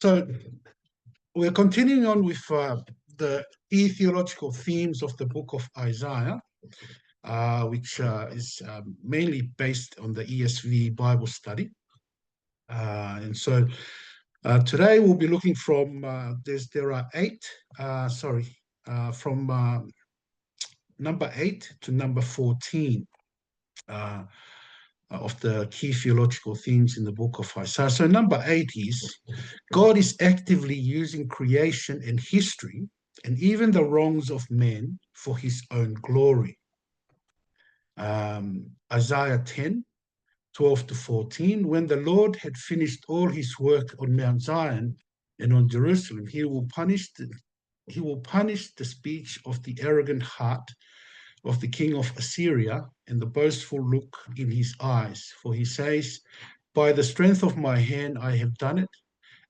So we're continuing on with the key theological themes of the book of Isaiah, which is mainly based on the ESV Bible study. And so today we'll be looking from, there are from number 8 to number 14 of the key theological themes in the book of Isaiah. So number 8 is, God is actively using creation and history and even the wrongs of men for his own glory. Isaiah 10:12 to 14, when the Lord had finished all his work on Mount Zion and on Jerusalem, he will punish the speech of the arrogant heart of the king of Assyria and the boastful look in his eyes. For he says, by the strength of my hand I have done it,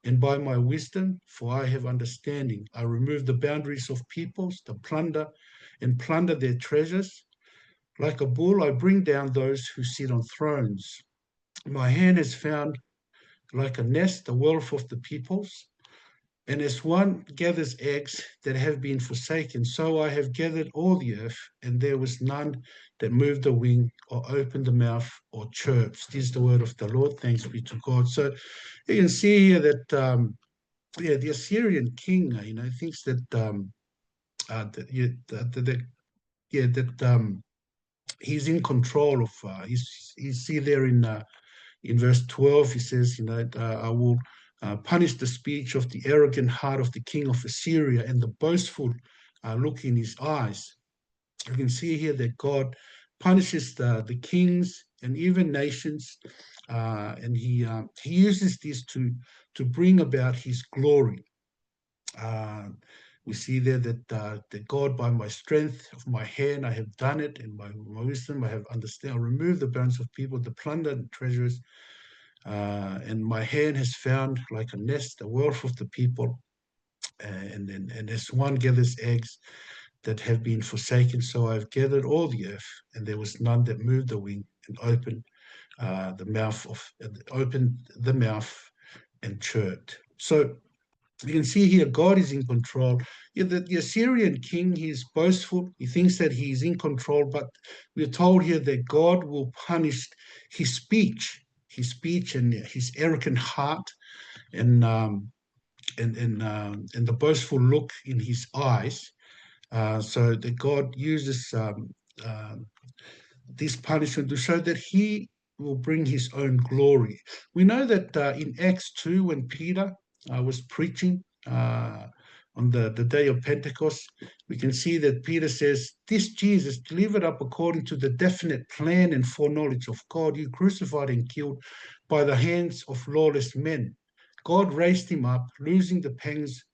and by my wisdom, for I have understanding. I remove the boundaries of peoples, plunder their treasures. Like a bull, I bring down those who sit on thrones. My hand has found like a nest the wealth of the peoples. And as one gathers eggs that have been forsaken, so I have gathered all the earth, and there was none that moved a wing or opened the mouth or chirps. This is the word of the Lord. Thanks be to God. So you can see here that, the Assyrian king, thinks that, he's in control of. You see there in verse 12, he says, I will punish the speech of the arrogant heart of the king of Assyria and the boastful look in his eyes. You can see here that God punishes the kings and even nations, and he uses this to bring about his glory. We see there that God, by my strength of my hand, I have done it, and by my wisdom, I have understand. I remove the bounds of people, the plunder and treasures, and my hand has found like a nest, the wealth of the people. And as one gathers eggs that have been forsaken, so I've gathered all the earth, and there was none that moved the wing and opened the mouth and chirped. So you can see here, God is in control. Yeah, the Assyrian king, he's boastful. He thinks that he's in control, but we're told here that God will punish his speech and his arrogant heart, and the boastful look in his eyes. So that God uses this punishment to show that he will bring his own glory. We know that in Acts 2, when Peter was preaching on the day of Pentecost, we can see that Peter says, this Jesus, delivered up according to the definite plan and foreknowledge of God, you crucified and killed by the hands of lawless men. God raised him up, losing the pangs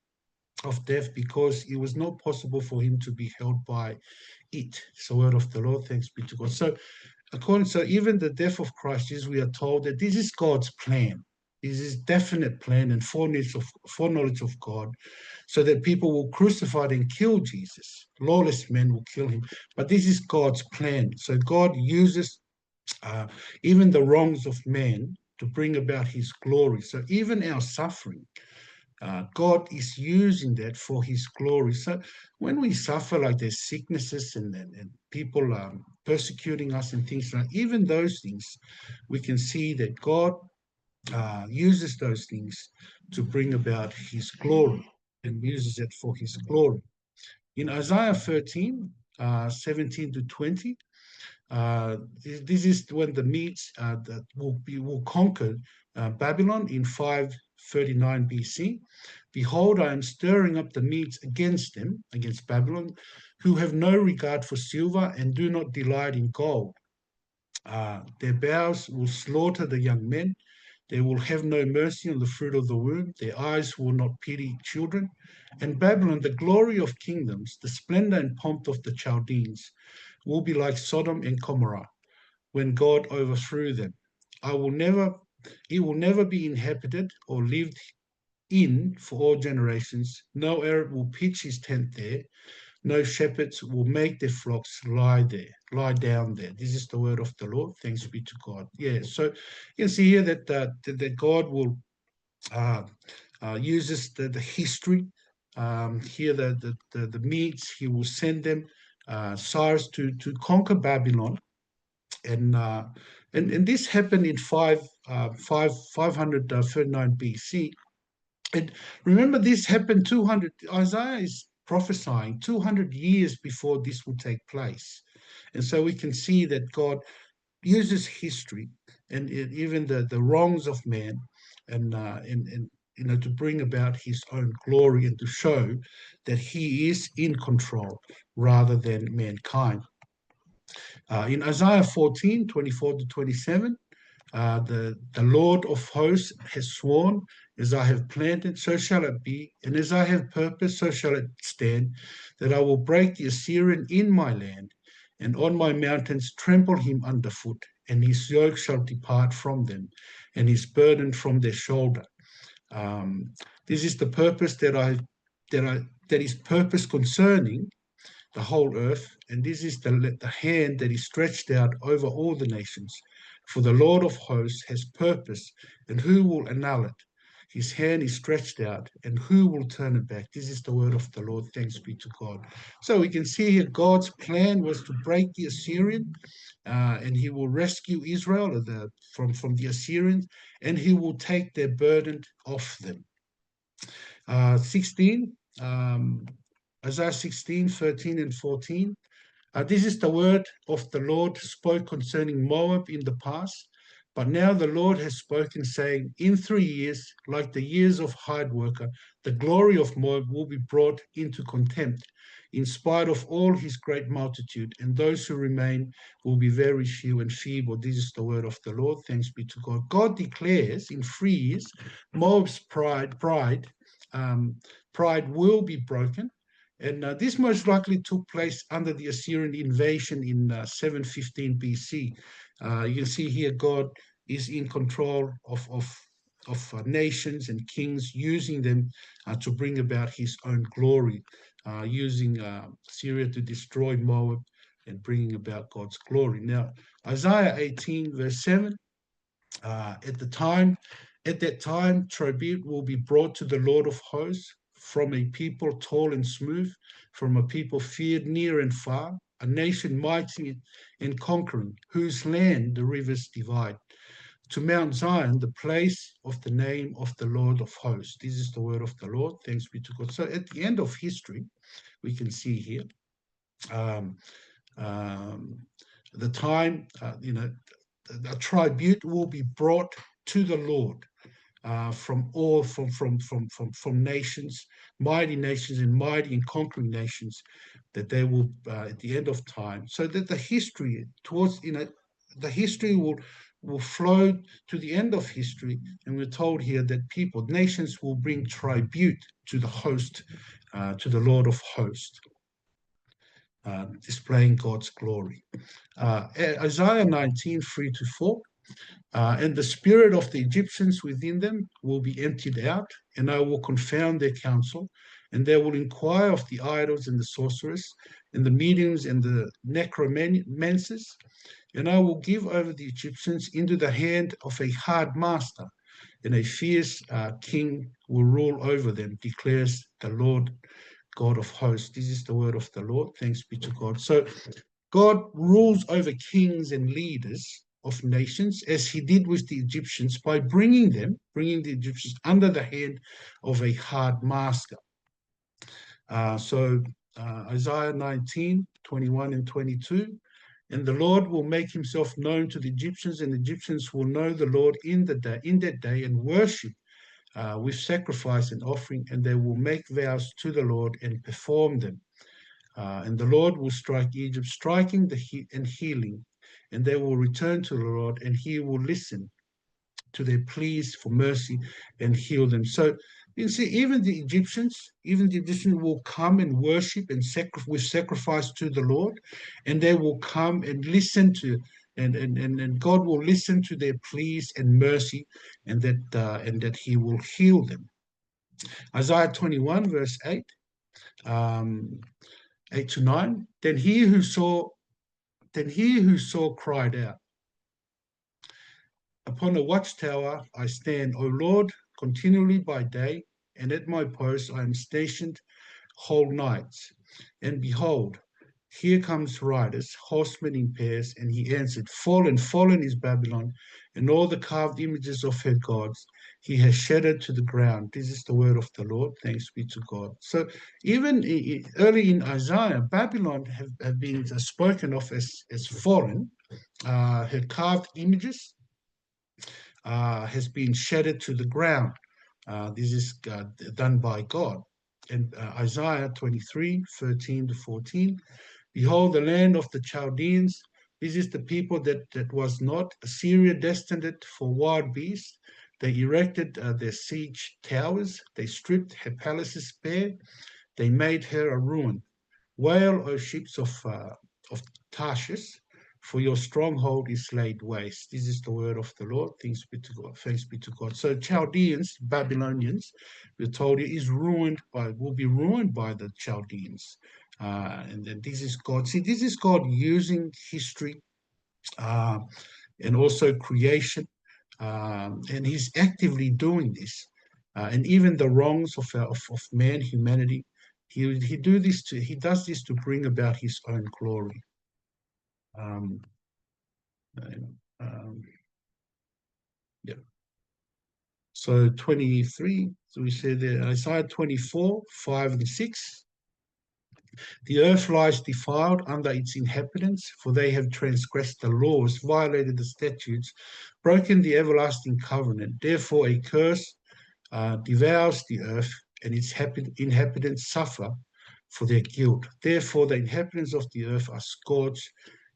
of death, because it was not possible for him to be held by it. It's the word of the Lord. Thanks be to God. So even the death of Christ Jesus, we are told that this is God's plan. This is definite plan and foreknowledge of God, so that people will crucify and kill Jesus. Lawless men will kill him. But this is God's plan. So God uses even the wrongs of man to bring about his glory. So even our suffering, God is using that for his glory. So when we suffer, like there's sicknesses and people persecuting us and things like, even those things, we can see that God uses those things to bring about his glory, and uses it for his glory. In Isaiah 13, 17 to 20, this is when the Medes that will conquer Babylon in 539 BC. Behold, I am stirring up the Medes against them, against Babylon, who have no regard for silver and do not delight in gold. Their bows will slaughter the young men. They will have no mercy on the fruit of the womb. Their eyes will not pity children. And Babylon, the glory of kingdoms, the splendor and pomp of the Chaldeans, will be like Sodom and Gomorrah when God overthrew them. It will never be inhabited or lived in for all generations. No Arab will pitch his tent there. No shepherds will make their flocks lie down there. This is the word of the Lord. Thanks be to God. Yeah, so you can see here that God will uh, uses the history. Here, the Medes, he will send them, Cyrus, to conquer Babylon. And, and this happened in 539 BC. And remember, this happened 200, Isaiah is prophesying 200 years before this will take place. And so we can see that God uses history and even the wrongs of man and to bring about his own glory and to show that he is in control rather than mankind. In Isaiah 14:24 to 27, the Lord of hosts has sworn, as I have planted, so shall it be, and as I have purposed, so shall it stand, that I will break the Assyrian in my land, and on my mountains trample him underfoot, and his yoke shall depart from them, and his burden from their shoulder. Um, this is the purpose that is purpose concerning the whole earth, and this is the hand that is stretched out over all the nations. For the Lord of hosts has purpose, and who will annul it? His hand is stretched out, and who will turn it back? This is the word of the Lord. Thanks be to God. So we can see here God's plan was to break the Assyrian, and he will rescue Israel from the Assyrians, and he will take their burden off them. 16, Isaiah 16, 13, and 14. This is the word of the Lord spoke concerning Moab in the past. But now the Lord has spoken, saying, in 3 years, like the years of hired worker, the glory of Moab will be brought into contempt, in spite of all his great multitude, and those who remain will be very few and feeble. This is the word of the Lord. Thanks be to God. God declares in 3 years, Moab's um, pride will be broken. And this most likely took place under the Assyrian invasion in 715 BC. You can see here God is in control of nations and kings, using them to bring about his own glory, using Syria to destroy Moab and bringing about God's glory. Now, Isaiah 18, verse 7, uh, at the time, at that time, tribute will be brought to the Lord of hosts from a people tall and smooth, from a people feared near and far, a nation mighty and conquering, whose land the rivers divide. To Mount Zion, the place of the name of the Lord of hosts. This is the word of the Lord. Thanks be to God. So at the end of history, we can see here um, um, the time, a tribute will be brought to the Lord from nations, mighty nations and mighty and conquering nations, that they will at the end of time, so that the history towards the history will flow to the end of history, and we're told here that nations will bring tribute to the host, to the Lord of hosts, displaying God's glory. Isaiah 19, 3 to 4. And the spirit of the Egyptians within them will be emptied out, and I will confound their counsel, and they will inquire of the idols and the sorcerers, and the mediums and the necromancers, and I will give over the Egyptians into the hand of a hard master, and a fierce king will rule over them, declares the Lord God of hosts. This is the word of the Lord. Thanks be to God. So God rules over kings and leaders of nations, as he did with the Egyptians, by bringing the Egyptians under the hand of a hard master. Isaiah 19, 21 and 22, and the Lord will make himself known to the Egyptians, and the Egyptians will know the Lord in that day and worship with sacrifice and offering, and they will make vows to the Lord and perform them. And the Lord will strike Egypt, striking and healing, and they will return to the Lord, and he will listen to their pleas for mercy and heal them. So you see, even the Egyptians will come and worship and with sacrifice to the Lord, and they will come and listen to, and God will listen to their pleas and mercy, and that he will heal them. Isaiah 21, verse 8. 8 to 9. Then he who saw cried out, upon a watchtower I stand, O Lord continually by day, and at my post I am stationed whole nights. And behold, here comes riders, horsemen in pairs, and he answered, Fallen, fallen is Babylon, and all the carved images of her gods he has shattered to the ground. This is the word of the Lord. Thanks be to God. So even early in Isaiah, Babylon have been spoken of as fallen. Her carved images has been shattered to the ground. This is done by God. And Isaiah 23:13-14, behold, the land of the Chaldeans, this is the people that was not. Assyria destined it for wild beasts. They erected their siege towers. They stripped her palaces bare. They made her a ruin. Wail, O ships of Tarshish, for your stronghold is laid waste. This is the word of the Lord. Thanks be to God. Thanks be to God. So Chaldeans, Babylonians, we're told will be ruined by the Chaldeans. And then this is God. See, this is God using history and also creation. And he's actively doing this. And even the wrongs of man, humanity, he does this to bring about his own glory. Um, um, yeah. So 23. So we said there, Isaiah 24:5-6. The earth lies defiled under its inhabitants, for they have transgressed the laws, violated the statutes, broken the everlasting covenant. Therefore, a curse devours the earth, and its inhabitants suffer for their guilt. Therefore, the inhabitants of the earth are scorched,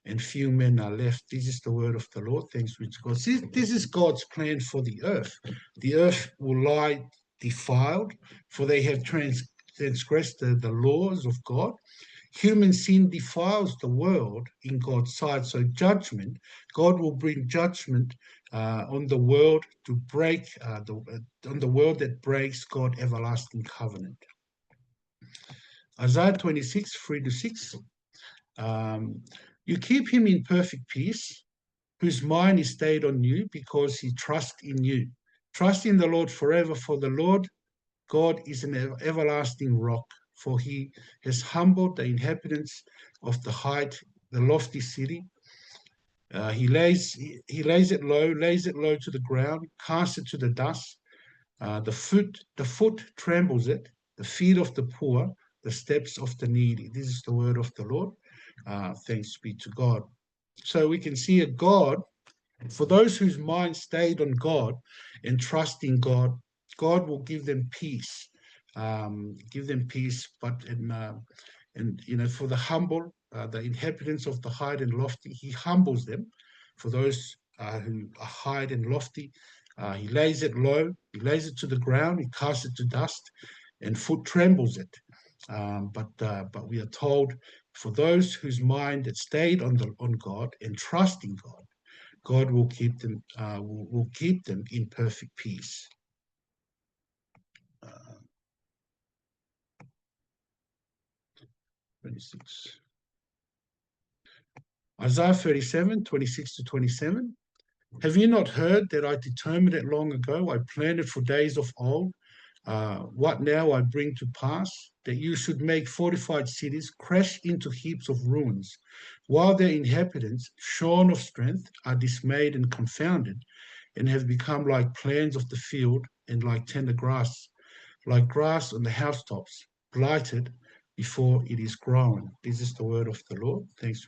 and few men are left. This is the word of the Lord. Thanks be to God. See, this is God's plan for the earth. The earth will lie defiled, for they have transgressed the laws of God. Human sin defiles the world in God's sight. So God will bring judgment on the world to break on the world that breaks God's everlasting covenant. Isaiah 26:3-6. You keep him in perfect peace, whose mind is stayed on you, because he trusts in you. Trust in the Lord forever, for the Lord God is an everlasting rock, for he has humbled the inhabitants of the lofty city. He lays it low to the ground, casts it to the dust. The foot trembles it, the feet of the poor, the steps of the needy. This is the word of the Lord. Thanks be to God. So we can see a God, for those whose mind stayed on God and trust in God, God will give them peace. But for the humble, the inhabitants of the high and lofty, he humbles them. For those who are high and lofty, he lays it low, he lays it to the ground, he casts it to dust, and foot trembles it. But we are told, for those whose mind had stayed on God and trust in God, God will keep them in perfect peace. 26. Isaiah 37:26-27. Have you not heard that I determined it long ago? I planned it for days of old. What now I bring to pass? That you should make fortified cities crash into heaps of ruins, while their inhabitants, shorn of strength, are dismayed and confounded, and have become like plants of the field and like tender grass, like grass on the housetops, blighted before it is grown. This is the word of the Lord. Thanks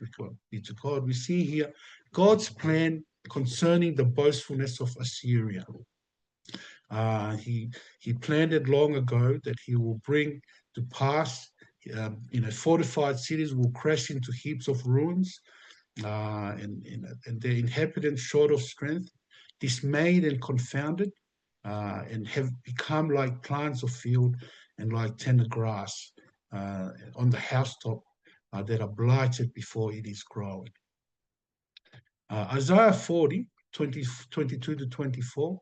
be to God. We see here God's plan concerning the boastfulness of Assyria. He planned it long ago that he will bring to pass. Fortified cities will crash into heaps of ruins, and their inhabitants, short of strength, dismayed and confounded, and have become like plants of field and like tender grass on the housetop that are blighted before it is grown. Isaiah 40:22-24.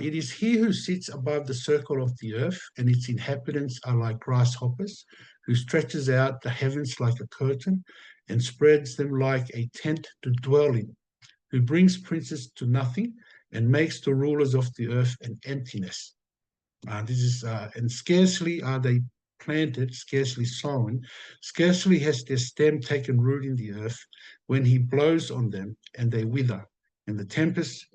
It is he who sits above the circle of the earth, and its inhabitants are like grasshoppers, who stretches out the heavens like a curtain and spreads them like a tent to dwell in, who brings princes to nothing and makes the rulers of the earth an emptiness. This is and scarcely are they planted, scarcely sown, scarcely has their stem taken root in the earth, when he blows on them and they wither, and the tempest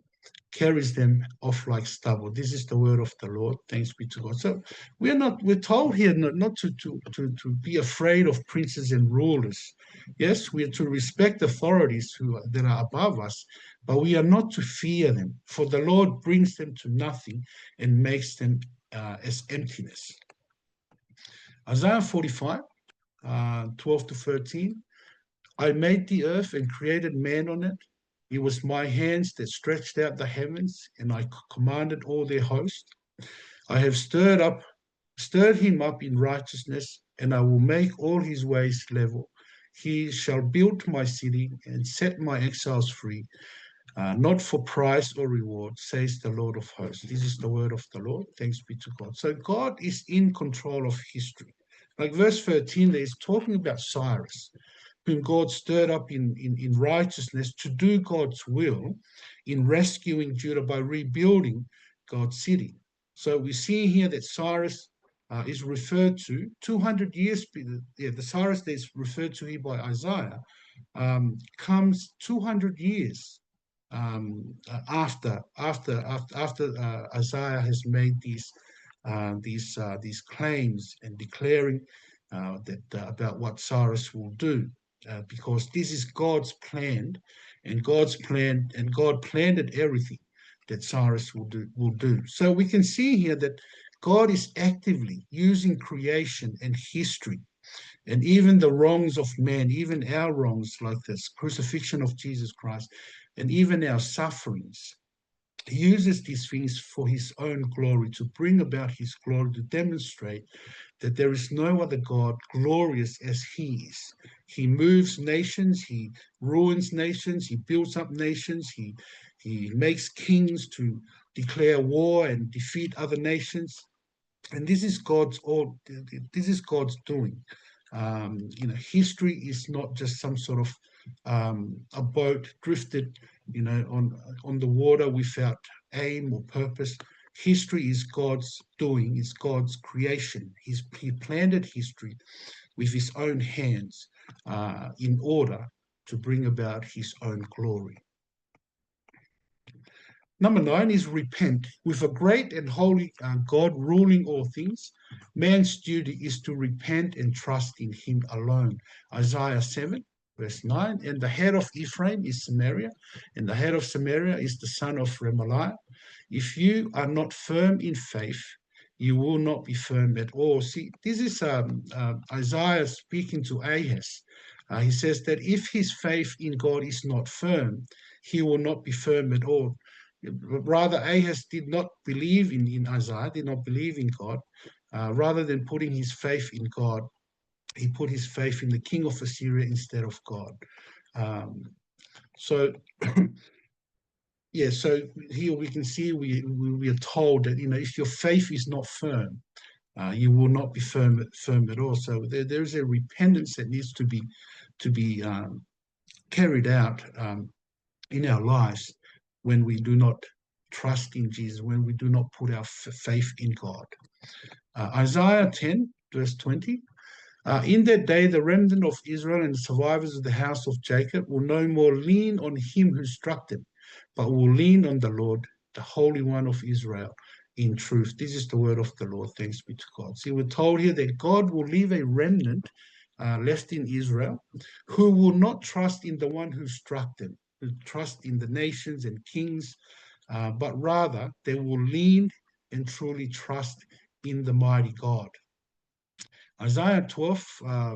carries them off like stubble. This is the word of the Lord. Thanks be to God. So we're told here not to be afraid of princes and rulers. Yes, we are to respect authorities that are above us, but we are not to fear them, for the Lord brings them to nothing and makes them as emptiness. Isaiah 45, 12 to 13. I made the earth and created man on it. It was my hands that stretched out the heavens, and I commanded all their host. I have stirred him up in righteousness, and I will make all his ways level. He shall build my city and set my exiles free, not for price or reward, says the Lord of hosts. This is the word of the Lord. Thanks be to God. So God is in control of history. Like verse 13, there is talking about Cyrus, whom God stirred up in righteousness to do God's will in rescuing Judah by rebuilding God's city. So we see here that Cyrus is referred to 200 years, the Cyrus that is referred to here by Isaiah comes 200 years after Isaiah has made these claims and declaring that about what Cyrus will do, because this is God's plan, and God planned everything that Cyrus will do. So we can see here that God is actively using creation and history and even the wrongs of man, even our wrongs like this crucifixion of Jesus Christ, and even our sufferings. He uses these things for his own glory, to bring about his glory, to demonstrate that there is no other God glorious as he is. He moves nations, he ruins nations, he builds up nations, he makes kings to declare war and defeat other nations. And this is God's doing. History is not just some sort of a boat drifted, on the water without aim or purpose. History is God's doing, it's God's creation. He planted history with his own hands in order to bring about his own glory. Number 9 is repent. With a great and holy God ruling all things, man's duty is to repent and trust in him alone. Isaiah 7, verse 9. And the head of Ephraim is Samaria, and the head of Samaria is the son of Remaliah. If you are not firm in faith, you will not be firm at all. See, this is Isaiah speaking to Ahaz. He says that if his faith in God is not firm, he will not be firm at all. Rather, Ahaz did not believe in Isaiah, did not believe in God. Rather than putting his faith in God, he put his faith in the king of Assyria instead of God. So, yeah, so here we can see we are told that, if your faith is not firm, you will not be firm at all. So there is a repentance that needs to be carried out in our lives when we do not trust in Jesus, when we do not put our faith in God. Isaiah 10, verse 20. In that day, the remnant of Israel and the survivors of the house of Jacob will no more lean on him who struck them, but will lean on the Lord, the Holy One of Israel, in truth. This is the word of the Lord. Thanks be to God. See, we're told here that God will leave a remnant left in Israel who will not trust in the one who struck them, who trust in the nations and kings, but rather they will lean and truly trust in the mighty God. Isaiah 12,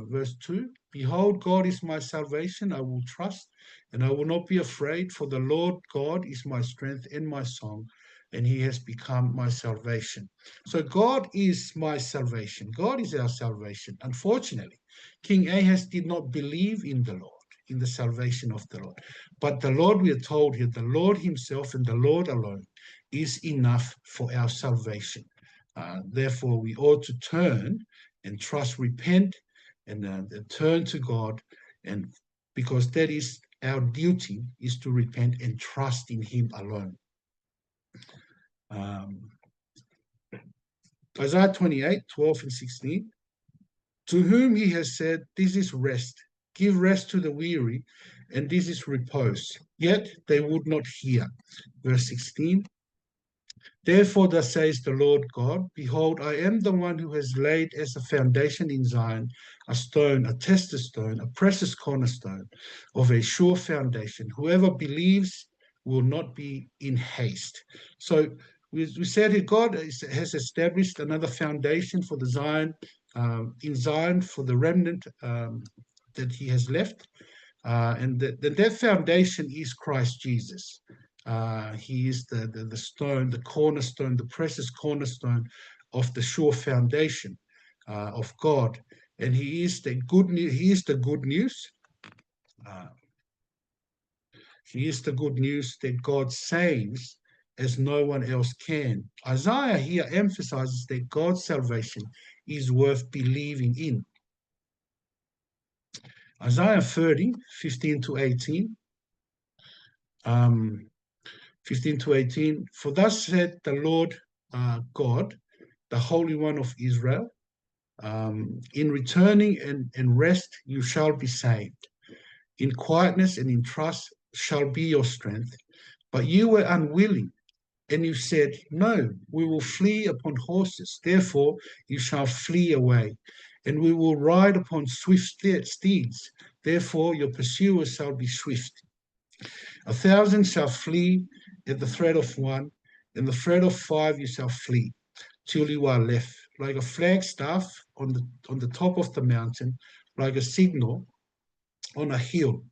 verse 2, Behold, God is my salvation, I will trust, and I will not be afraid, for the Lord God is my strength and my song, and he has become my salvation. So God is my salvation. God is our salvation. Unfortunately, King Ahaz did not believe in the Lord, in the salvation of the Lord. But the Lord, we are told here, the Lord himself and the Lord alone is enough for our salvation. Therefore, we ought to turn and trust, repent, and turn to God, and because that is our duty, is to repent and trust in him alone. Isaiah 28, 12 and 16. To whom he has said, this is rest, give rest to the weary, and this is repose. Yet they would not hear. Verse 16. Therefore, thus says the Lord God, behold, I am the one who has laid as a foundation in Zion a stone, a tested stone, a precious cornerstone of a sure foundation. Whoever believes will not be in haste. So we said here, God has established another foundation for the Zion, in Zion for the remnant that he has left. And that foundation is Christ Jesus. He is the stone, the cornerstone, the precious cornerstone of the sure foundation of God. And he is the good news. He is the good news. Uh, he is the good news that God saves as no one else can. Isaiah here emphasizes that God's salvation is worth believing in. Isaiah 30, 15 to 18. 15 to 18, for thus said the Lord God, the Holy One of Israel, in returning and rest you shall be saved. In quietness and in trust shall be your strength. But you were unwilling, and you said, no, we will flee upon horses. Therefore you shall flee away, and we will ride upon swift steeds. Therefore your pursuers shall be swift. 1,000 shall flee at the threat of one, and the threat of 5 you shall flee, till you are left, like a flagstaff on the top of the mountain, like a signal on a hill.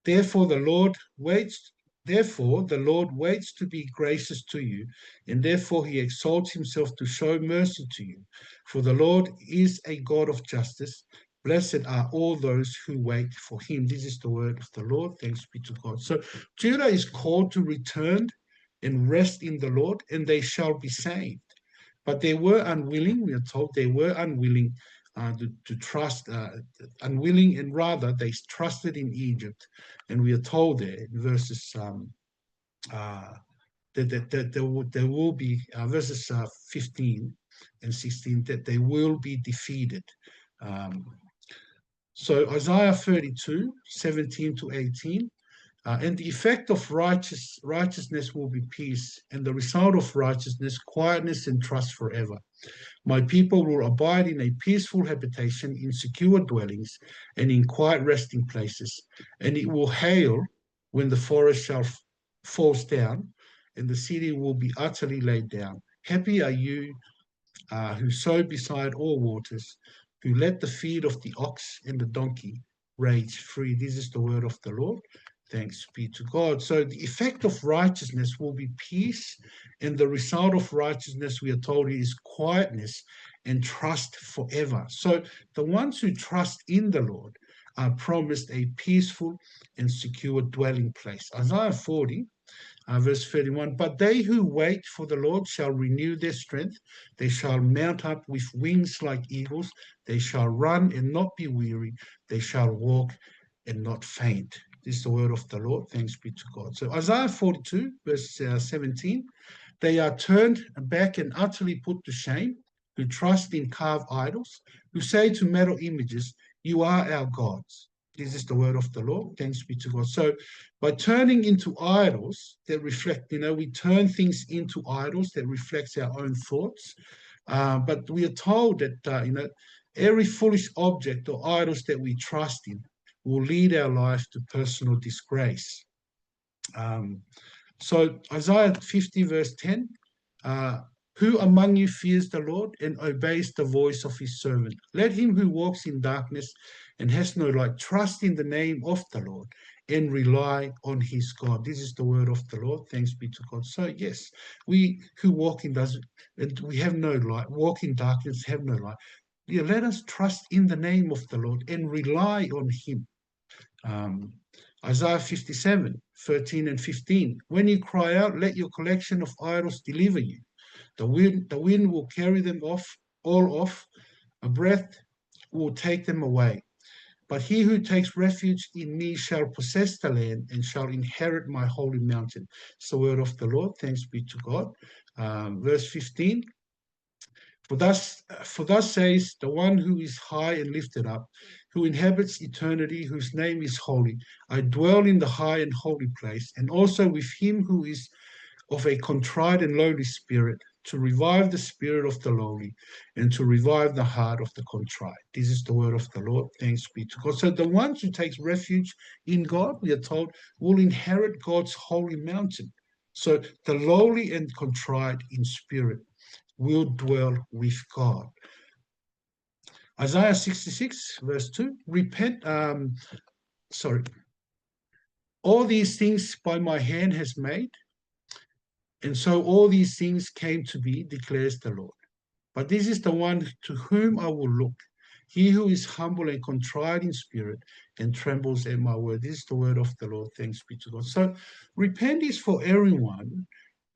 Therefore the Lord waits. Therefore the Lord waits to be gracious to you, and therefore he exalts himself to show mercy to you. For the Lord is a God of justice. Blessed are all those who wait for him. This is the word of the Lord. Thanks be to God. So Judah is called to return and rest in the Lord, and they shall be saved. But they were unwilling, we are told they were unwilling to trust, unwilling, and rather they trusted in Egypt. And we are told there in verses that there will be, verses 15 and 16, that they will be defeated. Um, so Isaiah 32, 17 to 18, and the effect of righteousness will be peace, and the result of righteousness, quietness and trust forever. My people will abide in a peaceful habitation, in secure dwellings, and in quiet resting places. And it will hail when the forest falls down, and the city will be utterly laid down. Happy are you who sow beside all waters, who let the feet of the ox and the donkey rage free. This is the word of the Lord. Thanks be to God. So the effect of righteousness will be peace, and the result of righteousness, we are told, is quietness and trust forever. So the ones who trust in the Lord are promised a peaceful and secure dwelling place. Isaiah 40, verse 31, but they who wait for the Lord shall renew their strength. They shall mount up with wings like eagles. They shall run and not be weary. They shall walk and not faint. This is the word of the Lord. Thanks be to God. So Isaiah 42, verse 17, they are turned back and utterly put to shame, who trust in carved idols, who say to metal images, you are our gods. This is the word of the Lord. Thanks be to God. So by turning into idols that reflect, we turn things into idols that reflects our own thoughts. But we are told that, every foolish object or idols that we trust in will lead our life to personal disgrace. So Isaiah 50 verse 10, who among you fears the Lord and obeys the voice of his servant? Let him who walks in darkness and has no light trust in the name of the Lord and rely on his God. This is the word of the Lord. Thanks be to God. So yes, we who walk in darkness and we have no light, walk in darkness, have no light. Yeah, let us trust in the name of the Lord and rely on him. Isaiah 57, 13 and 15. When you cry out, let your collection of idols deliver you. The wind will carry them all off. A breath will take them away. But he who takes refuge in me shall possess the land and shall inherit my holy mountain. It's the word of the Lord. Thanks be to God. Verse 15. For thus says the one who is high and lifted up, who inhabits eternity, whose name is holy. I dwell in the high and holy place, and also with him who is of a contrite and lowly spirit, to revive the spirit of the lowly and to revive the heart of the contrite. This is the word of the Lord. Thanks be to God. So the ones who take refuge in God, we are told, will inherit God's holy mountain. So the lowly and contrite in spirit will dwell with God. Isaiah 66, verse 2, all these things by my hand has made, and so all these things came to be, declares the Lord. But this is the one to whom I will look, he who is humble and contrite in spirit and trembles at my word. This is the word of the Lord. Thanks be to God. So repent is for everyone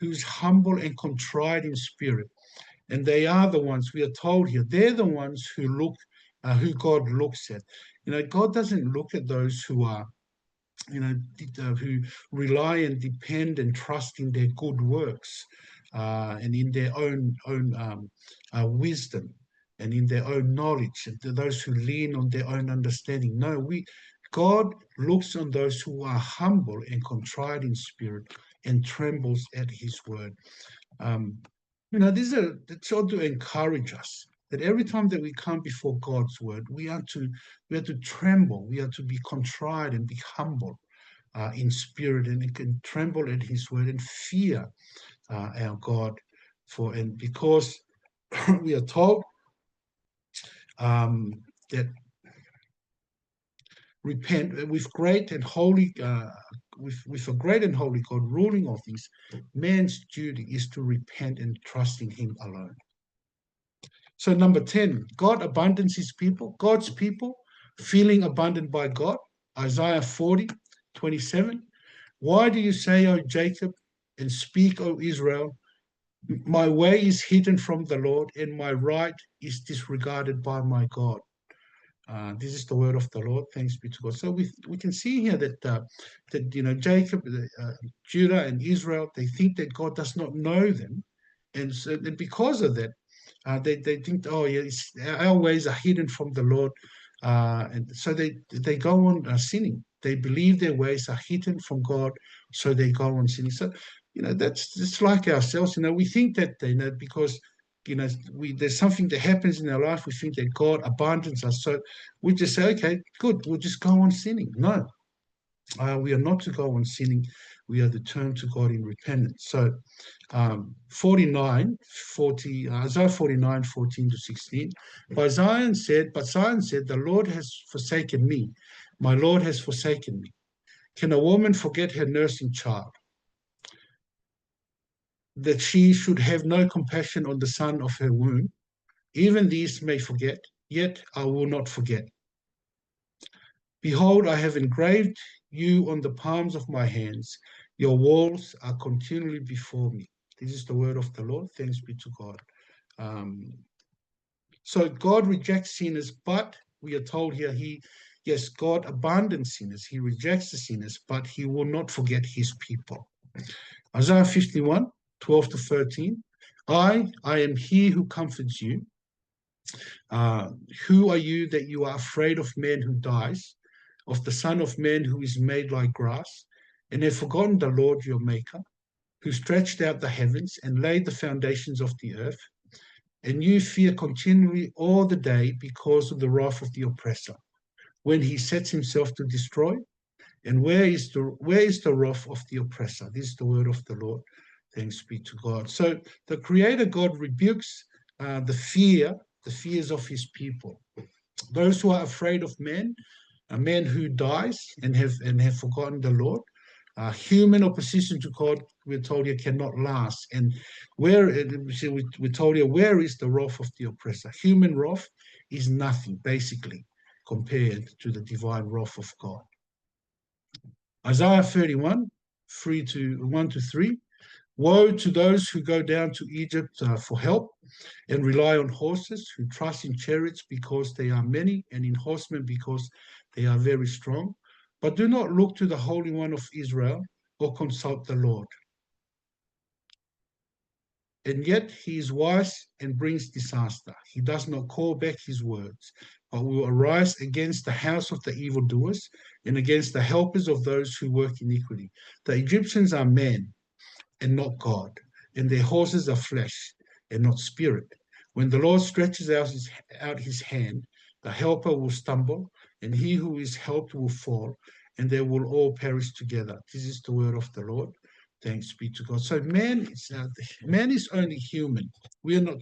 who's humble and contrite in spirit. And they are the ones, we are told here, they're the ones who God looks at. God doesn't look at those who are who rely and depend and trust in their good works and in their own wisdom and in their own knowledge, and those who lean on their own understanding. No, God looks on those who are humble and contrite in spirit and trembles at his word. It's ought to encourage us that every time that we come before God's word, we are to tremble, we are to be contrite and be humble in spirit, and can tremble at his word and fear our God and because we are told that repent with great and holy with a great and holy God ruling all things. Man's duty is to repent and trust in him alone. So number 10, God abundance his people, God's people feeling abundant by God. Isaiah 40:27. Why do you say, O Jacob, and speak, O Israel, my way is hidden from the Lord, and my right is disregarded by my God. This is the word of the Lord. Thanks be to God. So we can see here that Jacob, Judah, and Israel, they think that God does not know them, and because of that, they think, oh yeah, our ways are hidden from the Lord, and so they go on sinning. They believe their ways are hidden from God, so they go on sinning. So that's just like ourselves. We think that because there's something that happens in our life, we think that God abandons us. So we just say, okay, good, we'll just go on sinning. No, we are not to go on sinning. We are to turn to God in repentance. So Isaiah 49:14-16. But Zion said, the Lord has forsaken me. My Lord has forsaken me. Can a woman forget her nursing child, that she should have no compassion on the son of her womb? Even these may forget, yet I will not forget. Behold, I have engraved you on the palms of my hands. Your walls are continually before me. This is the word of the Lord. Thanks be to God. So God rejects sinners, but we are told here, yes, God abandons sinners. He rejects the sinners, but he will not forget his people. Isaiah 51:12-13. I am he who comforts you. Who are you that you are afraid of man who dies, of the Son of Man who is made like grass, and have forgotten the Lord your Maker, who stretched out the heavens and laid the foundations of the earth, and you fear continually all the day because of the wrath of the oppressor, when he sets himself to destroy? And where is the wrath of the oppressor? This is the word of the Lord. Thanks be to God. So the Creator God rebukes the fears of his people. Those who are afraid of men, a man who dies and have forgotten the Lord. Human opposition to God, we're told here, cannot last. And we're told here, where is the wrath of the oppressor? Human wrath is nothing, basically, compared to the divine wrath of God. Isaiah 31:1-3. Woe to those who go down to Egypt for help and rely on horses, who trust in chariots because they are many, and in horsemen because they are very strong, but do not look to the Holy One of Israel or consult the Lord. and yet he is wise and brings disaster. He does not call back his words, but will arise against the house of the evildoers and against the helpers of those who work iniquity. The Egyptians are men and not God, and their horses are flesh and not spirit. When the Lord stretches out his hand, the helper will stumble, and he who is helped will fall, and they will all perish together. This is the word of the Lord. Thanks be to God. So man is only human. We are not,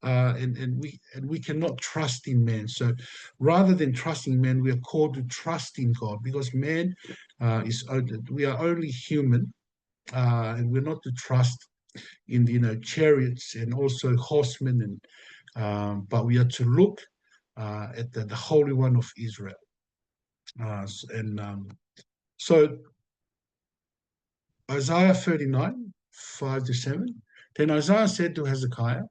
and we cannot trust in man. So rather than trusting man, we are called to trust in God, because man we are only human, and we're not to trust in chariots and also horsemen, and but we are to look at the Holy One of Israel. And so Isaiah 39, 5-7. Then Isaiah said to Hezekiah,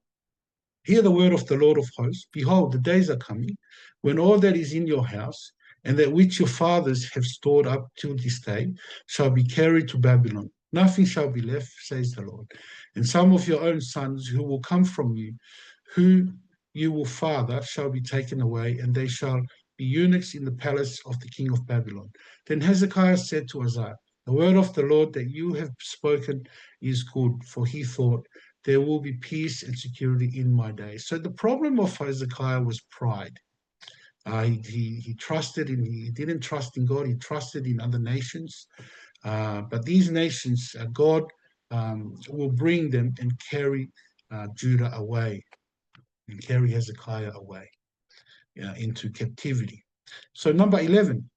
"Hear the word of the Lord of hosts. Behold, the days are coming when all that is in your house and that which your fathers have stored up till this day shall be carried to Babylon. Nothing shall be left, says the Lord. And some of your own sons who will come from you, who you will father, shall be taken away, and they shall be eunuchs in the palace of the king of Babylon." Then Hezekiah said to Isaiah, "The word of the Lord that you have spoken is good," for he thought, "There will be peace and security in my days." So the problem of Hezekiah was pride. He trusted in, he didn't trust in God, he trusted in other nations. But these nations, God will bring them and carry Judah away, and carry Hezekiah away into captivity. So number 11,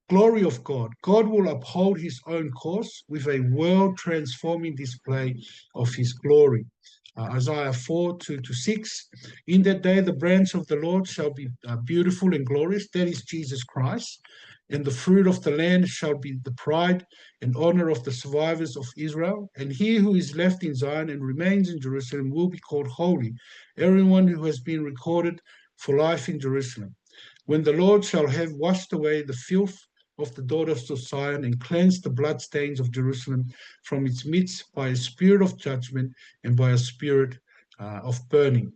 glory of God. God will uphold his own course with a world-transforming display of his glory. Isaiah 4:2-6. In that day, the branch of the Lord shall be beautiful and glorious. That is Jesus Christ. And the fruit of the land shall be the pride and honor of the survivors of Israel. And he who is left in Zion and remains in Jerusalem will be called holy, everyone who has been recorded for life in Jerusalem. When the Lord shall have washed away the filth of the daughters of Zion and cleansed the bloodstains of Jerusalem from its midst by a spirit of judgment and by a spirit of burning.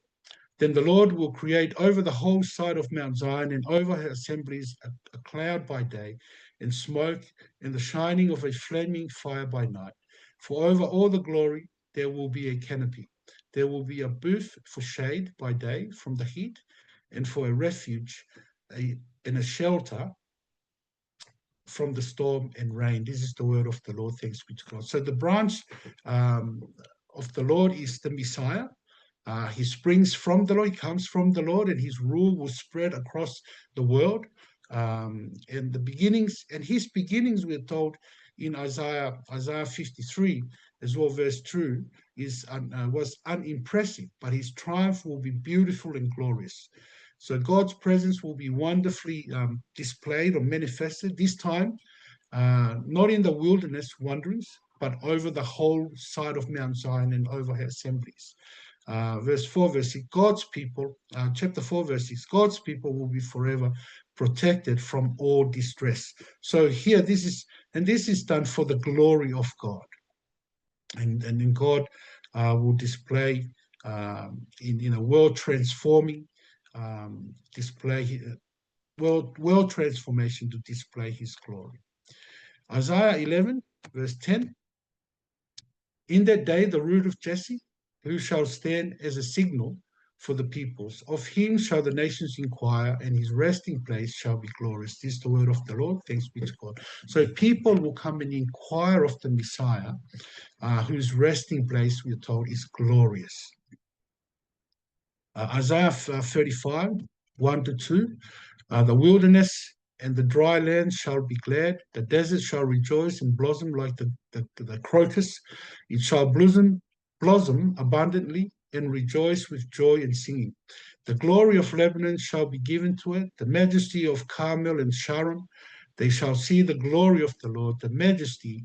Then the Lord will create over the whole side of Mount Zion and over her assemblies a cloud by day, and smoke, and the shining of a flaming fire by night. For over all the glory there will be a canopy. There will be a booth for shade by day from the heat, and for a refuge and a shelter from the storm and rain. This is the word of the Lord. Thanks be to God. So the branch of the Lord is the Messiah. He springs from the Lord, he comes from the Lord, and his rule will spread across the world. And the beginnings, and his beginnings, we're told in Isaiah 53, as well, verse 2, was unimpressive, but his triumph will be beautiful and glorious. So God's presence will be wonderfully displayed or manifested, this time not in the wilderness wanderings, but over the whole side of Mount Zion and over her assemblies. Verse 4, verse 6, God's people, chapter 4, verse 6, God's people will be forever protected from all distress. So here, this is done for the glory of God. And then God will display in a world transforming display, world transformation to display his glory. Isaiah 11, verse 10, in that day the root of Jesse, who shall stand as a signal for the peoples, of him shall the nations inquire, and his resting place shall be glorious. This is the word of the Lord. Thanks be to God. So people will come and inquire of the Messiah, whose resting place, we are told, is glorious. Isaiah 35, 1-2, the wilderness and the dry land shall be glad. The desert shall rejoice and blossom like the crocus. It shall blossom abundantly and rejoice with joy and singing. The glory of Lebanon shall be given to it, the majesty of Carmel and Sharon. They shall see the glory of the Lord, the majesty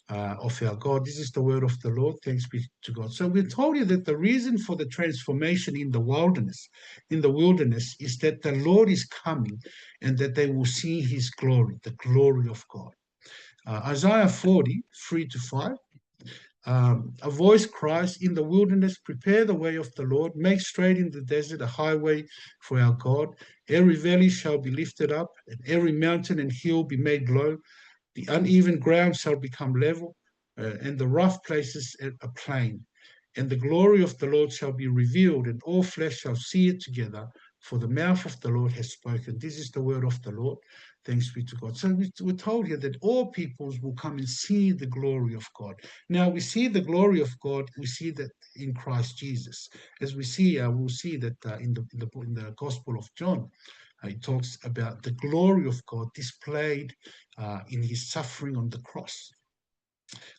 of our God. This is the word of the Lord. Thanks be to God. So we told you that the reason for the transformation in the wilderness, is that the Lord is coming and that they will see his glory, the glory of God. Isaiah 40, 3-5. A voice cries, in the wilderness, prepare the way of the Lord, make straight in the desert a highway for our God. Every valley shall be lifted up, and every mountain and hill be made low. The uneven ground shall become level, and the rough places a plain. And the glory of the Lord shall be revealed, and all flesh shall see it together, for the mouth of the Lord has spoken. This is the word of the Lord. Thanks be to God. So we're told here that all peoples will come and see the glory of God. Now we see the glory of God. We see that in Christ Jesus. As we see, we'll see that in the Gospel of John, it talks about the glory of God displayed in his suffering on the cross.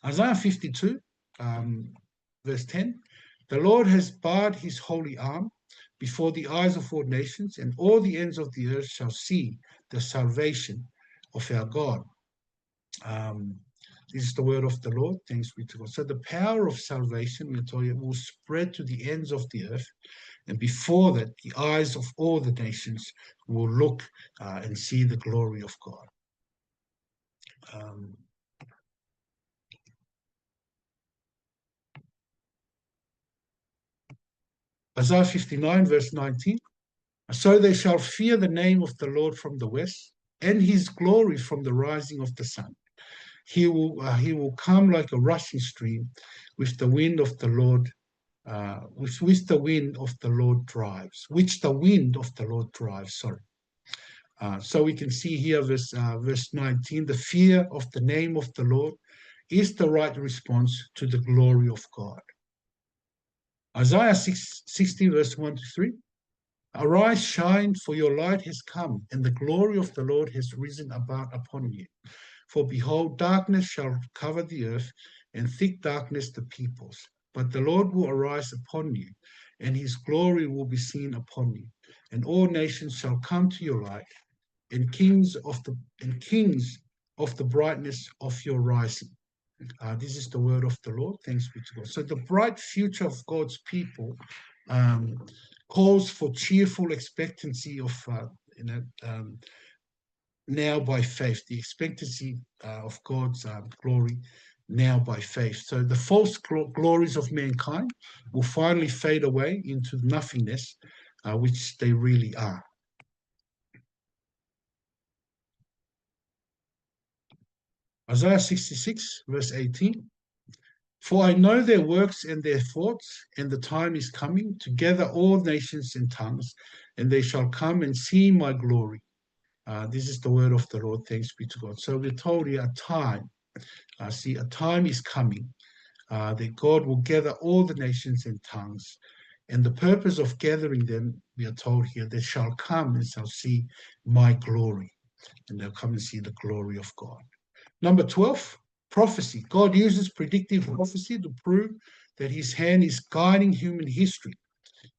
Isaiah 52, verse 10, the Lord has barred his holy arm before the eyes of all nations, and all the ends of the earth shall see the salvation of our God. This is the word of the Lord. Thanks be to God. So the power of salvation, we told you, will spread to the ends of the earth. And before that, the eyes of all the nations will look and see the glory of God. Isaiah 59, verse 19. So they shall fear the name of the Lord from the west, and his glory from the rising of the sun. He will come like a rushing stream, with the wind of the Lord, which the wind of the Lord drives. Which the wind of the Lord drives. Sorry. So we can see here, verse 19, the fear of the name of the Lord is the right response to the glory of God. Isaiah 60, verse 1 to 3. Arise, shine, for your light has come, and the glory of the Lord has risen upon you. For behold, darkness shall cover the earth, and thick darkness the peoples. But the Lord will arise upon you, and his glory will be seen upon you. And all nations shall come to your light, and kings of the brightness of your rising. This is the word of the Lord. Thanks be to God. So the bright future of God's people calls for cheerful expectancy of now by faith, the expectancy of God's glory now by faith. So the false glories of mankind will finally fade away into nothingness, which they really are. Isaiah 66, verse 18. For I know their works and their thoughts, and the time is coming to gather all nations and tongues, and they shall come and see my glory. This is the word of the Lord. Thanks be to God. So we're told here a time. A time is coming that God will gather all the nations and tongues. And the purpose of gathering them, we are told here, they shall come and shall see my glory. And they'll come and see the glory of God. Number 12, prophecy. God uses predictive prophecy to prove that his hand is guiding human history.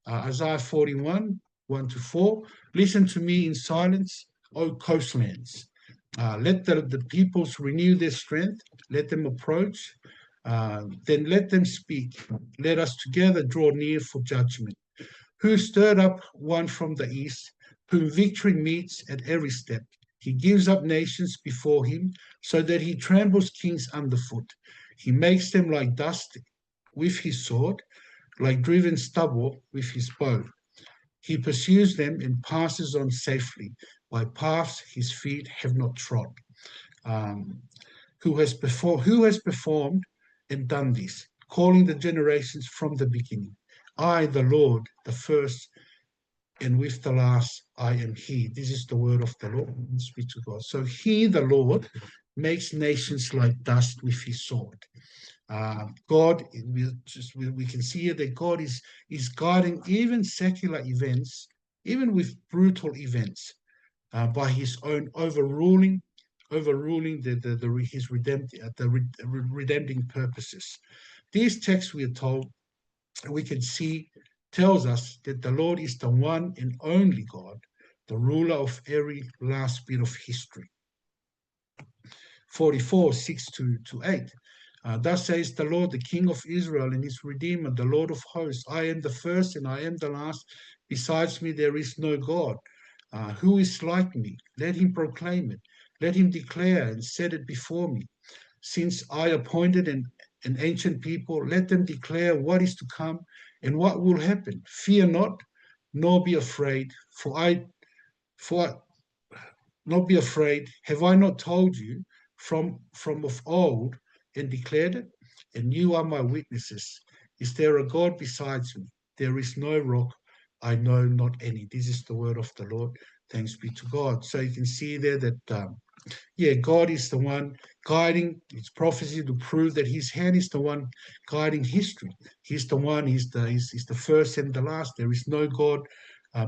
Isaiah 41, 1 to 4. Listen to me in silence, O coastlands. Let the peoples renew their strength. Let them approach. Then let them speak. Let us together draw near for judgment. Who stirred up one from the east, whom victory meets at every step. He gives up nations before him, so that he tramples kings underfoot. He makes them like dust with his sword, like driven stubble with his bow. He pursues them and passes on safely by paths his feet have not trod. Who has performed and done this, calling the generations from the beginning. I, the Lord, the first, and with the last, I am he. This is the word of the Lord. Speak to God. So he, the Lord, makes nations like dust with his sword. God, we can see here that God is guiding even secular events, even with brutal events, by his own overruling his redempting purposes. These texts, we are told, we can see, tells us that the Lord is the one and only God, the ruler of every last bit of history. 44, 6 to 8. Thus says the Lord, the King of Israel and his Redeemer, the Lord of hosts, I am the first and I am the last. Besides me, there is no God. Who is like me? Let him proclaim it. Let him declare and set it before me. Since I appointed an ancient people. Let them declare what is to come and what will happen. Fear not, nor be afraid, for not be afraid. Have I not told you from of old and declared it? And you are my witnesses. Is there a God besides me? There is no rock, I know not any. This is the word of the Lord. Thanks be to God. So you can see there that God is the one guiding. It's prophecy to prove that His hand is the one guiding history. He's the one. He's the first and the last. There is no God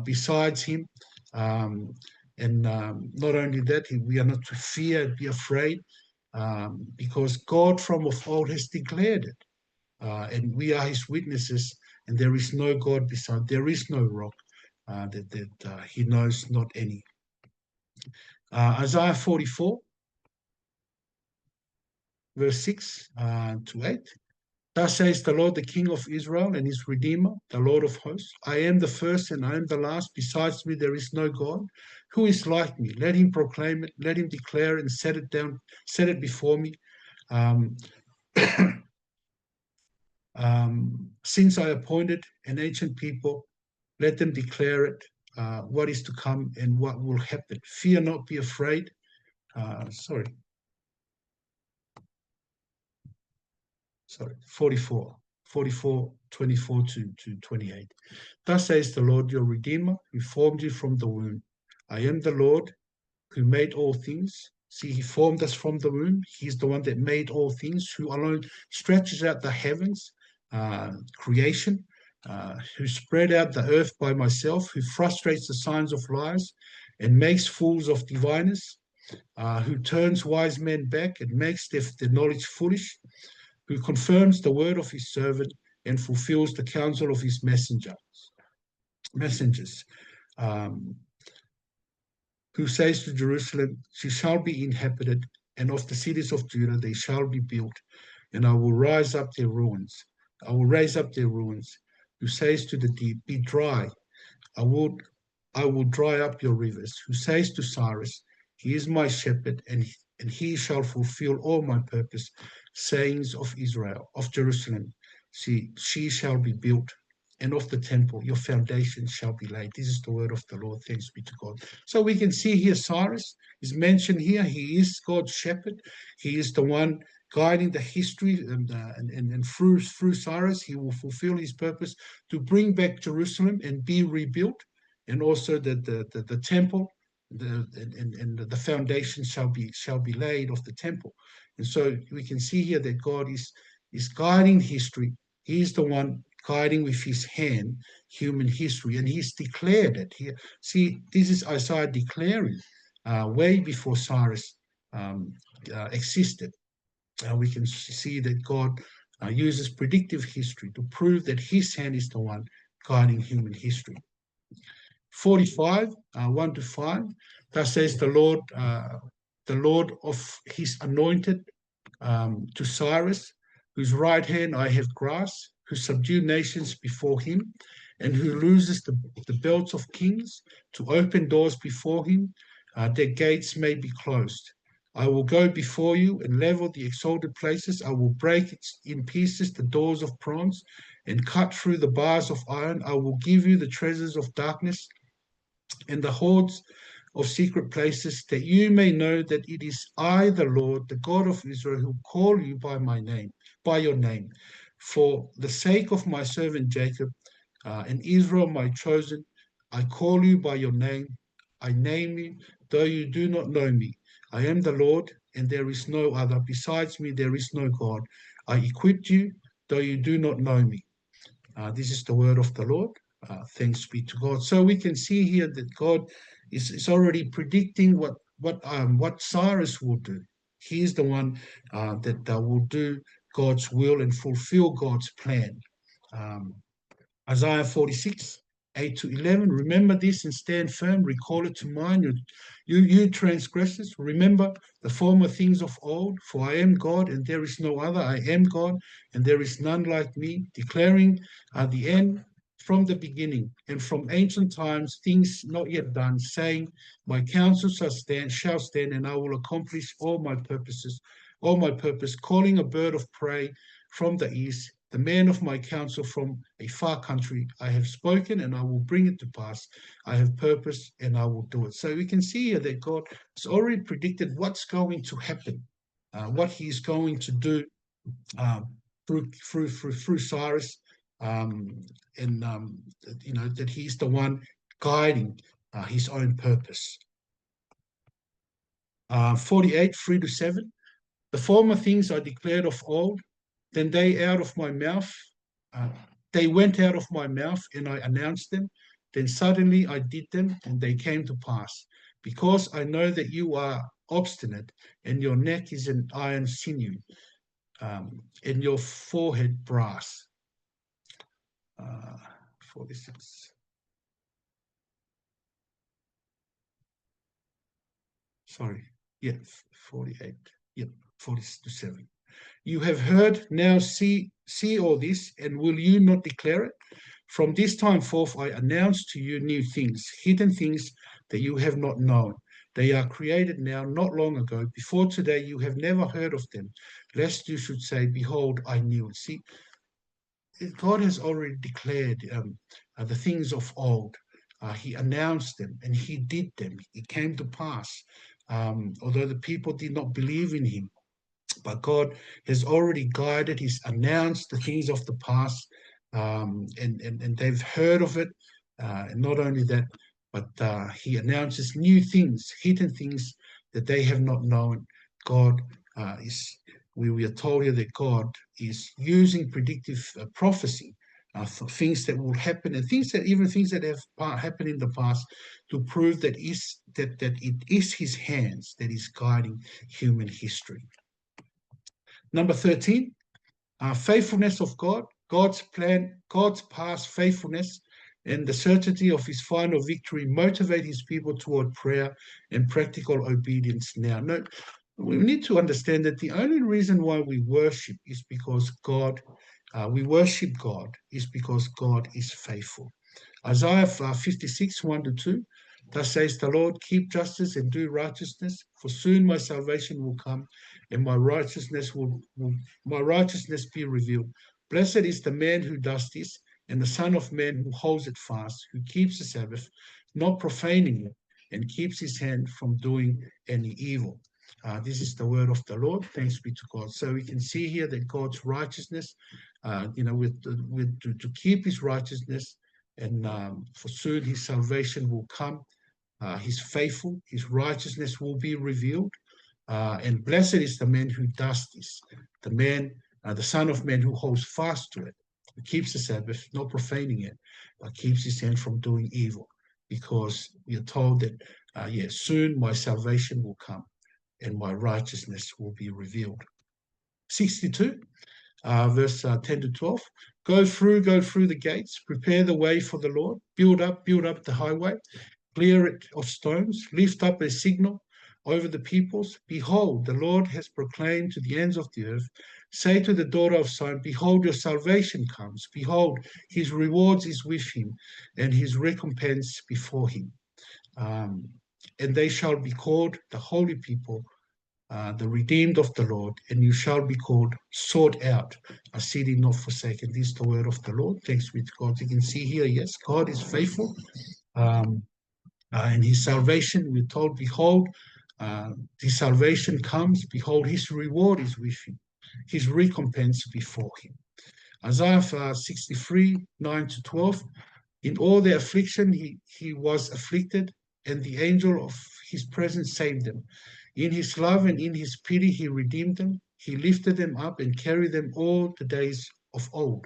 besides Him. Um, and not only that, we are not to fear, be afraid, because God from of old has declared it, and we are His witnesses. And there is no God beside. There is no rock that He knows not any. Isaiah 44. Verse 6 to 8. Thus says the Lord, the King of Israel and his Redeemer, the Lord of hosts. I am the first and I am the last. Besides me, there is no God. Who is like me? Let him proclaim it. Let him declare and set it down, set it before me. Um, since I appointed an ancient people, let them declare it, what is to come and what will happen. Fear not, be afraid. Sorry, 44, 24 to 28. Thus says the Lord your Redeemer, who formed you from the womb. I am the Lord who made all things. See, He formed us from the womb. He's the one that made all things, who alone stretches out the heavens, creation, who spread out the earth by myself, who frustrates the signs of lies and makes fools of diviners, who turns wise men back and makes their knowledge foolish, who confirms the word of His servant and fulfills the counsel of His messengers, um, who says to Jerusalem, she shall be inhabited, and of the cities of Judah they shall be built, and I will rise up their ruins. I will raise up their ruins, who says to the deep, be dry. I will dry up your rivers, who says to Cyrus, he is my shepherd, and he shall fulfill all my purpose, sayings of Israel, of Jerusalem. See, she shall be built, and of the temple your foundation shall be laid. This is the word of the Lord. Thanks be to God. So we can see here Cyrus is mentioned here. He is God's shepherd. He is the one guiding the history, and through Cyrus, he will fulfill his purpose to bring back Jerusalem and be rebuilt, and also the temple, and the foundation shall be laid of the temple. And so we can see here that God is guiding history. He is the one guiding with His hand human history, and He's declared it here. See, this is Isaiah declaring way before Cyrus existed. We can see that God uses predictive history to prove that His hand is the one guiding human history. 45, 1 to 5, thus says the Lord of His anointed, to Cyrus, whose right hand I have grasped, who subdue nations before him, and who looses the belts of kings, to open doors before him, their gates may be closed. I will go before you and level the exalted places. I will break in pieces the doors of bronze and cut through the bars of iron. I will give you the treasures of darkness and the hoards of secret places, that you may know that it is I, the Lord, the God of Israel, who call you by my name, by your name. For the sake of my servant Jacob, and Israel, my chosen, I call you by your name. I name you, though you do not know me. I am the Lord, and there is no other. Besides me, there is no God. I equipped you, though you do not know me. This is the word of the Lord. Thanks be to God. So we can see here that God is already predicting what Cyrus will do. He is the one that will do God's will and fulfill God's plan. Um, Isaiah 46, 8 to 11. Remember this and stand firm. Recall it to mind. You transgressors, remember the former things of old. For I am God and there is no other. I am God and there is none like me, declaring the end from the beginning and from ancient times, things not yet done, saying, my counsel shall stand, and I will accomplish all my purpose, calling a bird of prey from the east, the man of my counsel from a far country. I have spoken and I will bring it to pass. I have purpose and I will do it. So we can see here that God has already predicted what's going to happen, what he's going to do um, through Cyrus, um, and that he's the one guiding his own purpose. 48, 3-7. The former things I declared of old, then uh, they went out of my mouth, and I announced them. Then suddenly I did them, and they came to pass. Because I know that you are obstinate, and your neck is an iron sinew, and your forehead brass. 46. Sorry. Yeah, 48. Yep, 47. You have heard, now see all this, and will you not declare it? From this time forth I announce to you new things, hidden things that you have not known. They are created now, not long ago. Before today you have never heard of them, lest you should say, behold, I knew it. See, God has already declared the things of old. He announced them and he did them. It came to pass. Although the people did not believe in him, but God has already guided, he's announced the things of the past, and they've heard of it. And not only that, but he announces new things, hidden things that they have not known. God we are told here that God is using predictive prophecy for things that will happen, and things that have happened in the past, to prove that it is his hands that is guiding human history. Number 13, faithfulness of God, God's plan, God's past faithfulness, and the certainty of his final victory motivate his people toward prayer and practical obedience now. No, we need to understand that the only reason why we worship is because we worship God is because God is faithful. Isaiah 56, 1-2. Thus says the Lord, keep justice and do righteousness, for soon my salvation will come, and my righteousness be revealed. Blessed is the man who does this, and the Son of Man who holds it fast, who keeps the Sabbath, not profaning it, and keeps his hand from doing any evil. This is the word of the Lord. Thanks be to God. So we can see here that God's righteousness, to keep his righteousness, and for soon his salvation will come. He's faithful, his righteousness will be revealed. And blessed is the man who does this, the Son of Man who holds fast to it, who keeps the Sabbath, not profaning it, but keeps his hand from doing evil. Because we are told that, soon my salvation will come and my righteousness will be revealed. 62. Verse 10-12. Go through the gates, prepare the way for the Lord, build up the highway, clear it of stones, lift up a signal over the peoples. Behold, the Lord has proclaimed to the ends of the earth. Say to the daughter of Zion, behold, your salvation comes. Behold, his rewards is with him, and his recompense before him. And they shall be called the holy people, the redeemed of the Lord, and you shall be called sought out, a city not forsaken. This is the word of the Lord. Thanks be to God. You can see here, yes, God is faithful. And his salvation, we're told, behold, his salvation comes. Behold, his reward is with him, his recompense before him. Isaiah 63, 9-12. In all their affliction, he was afflicted, and the angel of his presence saved them. In his love and in his pity, he redeemed them. He lifted them up and carried them all the days of old.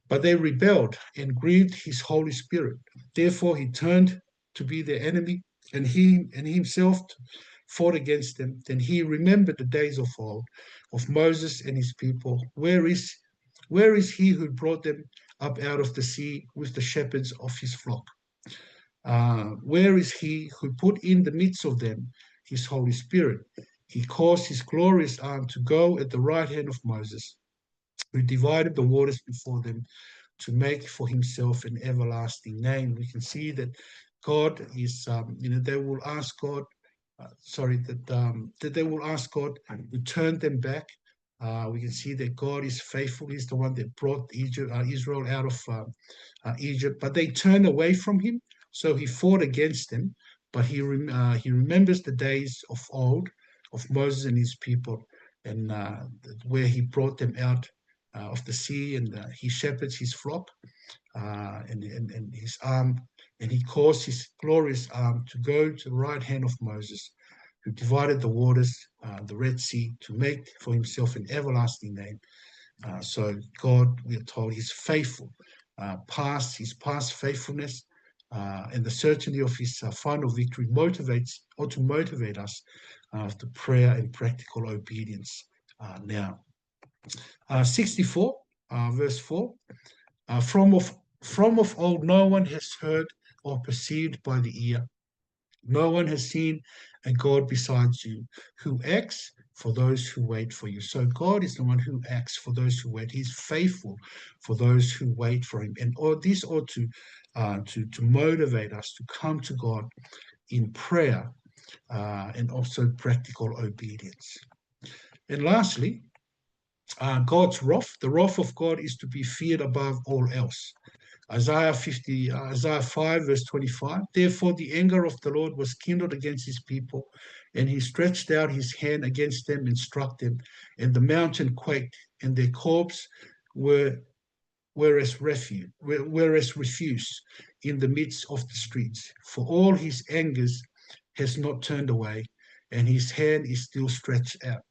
But they rebelled and grieved his Holy Spirit. Therefore, he turned to be their enemy, and he himself fought against them. Then he remembered the days of old, of Moses and his people. Where is he who brought them up out of the sea with the shepherds of his flock? Where is he who put in the midst of them his Holy Spirit? He caused his glorious arm to go at the right hand of Moses, who divided the waters before them, to make for himself an everlasting name. We can see that God is, they will ask God, that they will ask God to turn them back, We can see that God is faithful. He's the one that brought Israel out of Egypt, but they turned away from him, so he fought against them. But he remembers the days of old, of Moses and his people, and where he brought them out of the sea, and he shepherds his flock, and his arm, and he caused his glorious arm to go to the right hand of Moses, who divided the waters, the Red Sea, to make for himself an everlasting name. So God, we are told, He's faithful. His past faithfulness, and the certainty of His final victory ought to motivate us to prayer and practical obedience now. 64, verse 4. Uh, from of from of old, no one has heard or perceived by the ear. No one has seen a God besides you, who acts for those who wait for you. So God is the one who acts for those who wait. He's faithful for those who wait for Him, and this ought to motivate us to come to God in prayer and also practical obedience. And lastly, God's wrath. The wrath of God is to be feared above all else. Isaiah 5, verse 25. Therefore, the anger of the Lord was kindled against his people, and he stretched out his hand against them and struck them. And the mountain quaked, and their corpses were whereas refuse in the midst of the streets. For all his angers has not turned away, and his hand is still stretched out.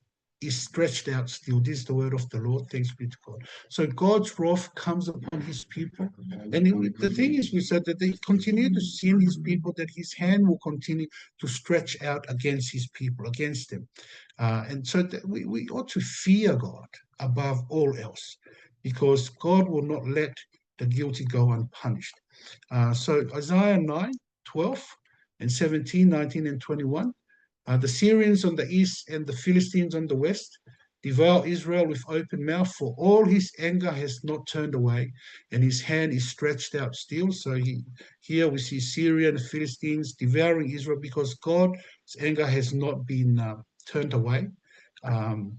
Is stretched out still. This is the word of the Lord. Thanks be to God. So God's wrath comes upon his people. And the thing is, we said that they continue to sin his people, that his hand will continue to stretch out against his people, against them. And so that we ought to fear God above all else, because God will not let the guilty go unpunished. So Isaiah 9, 12, and 17, 19, and 21. The Syrians on the east and the Philistines on the west devour Israel with open mouth, for all his anger has not turned away, and his hand is stretched out still. So here we see Syria and the Philistines devouring Israel because God's anger has not been turned away. Um,